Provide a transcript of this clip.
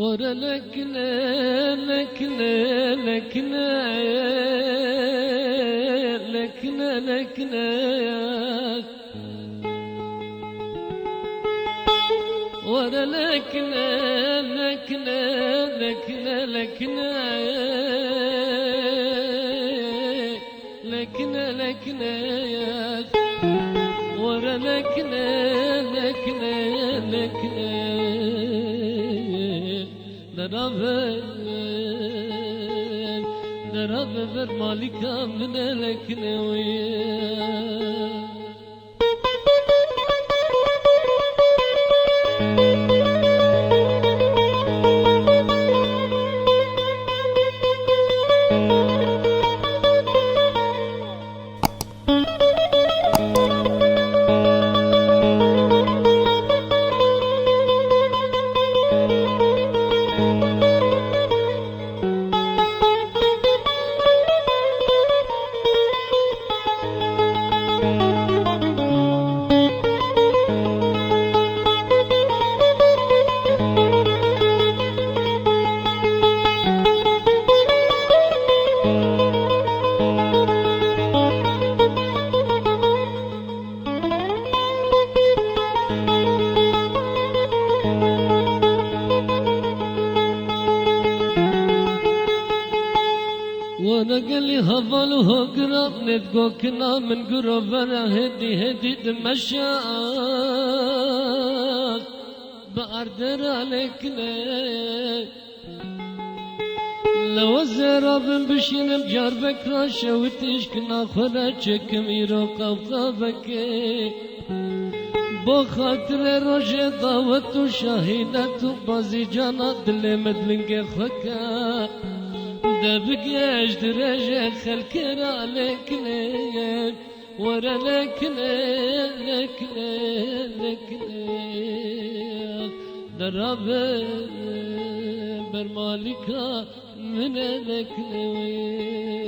ورا لكنا لكنا لكنا لكنا لكنا ورا لكنا لكنا لكنا لكنا لكنا لكنا ورا لكنا لكنا لكنا درابة برمالكا من لكنا وياه وانا قالي هفل وهقرب نتقوكنا من قرب انا هدي دمشاق بأردر عليكنا لو الزراب بشين بجار بكراشة وتشكنا خرجك ميرو قوقابك بو خاطر روجه دعوت و شاهدت و بازی جانا دل مدلنگ خکا دبقاش درجة خلق لكنا ورا لكنا لكنا لكنا درابة برمالكا من لكنا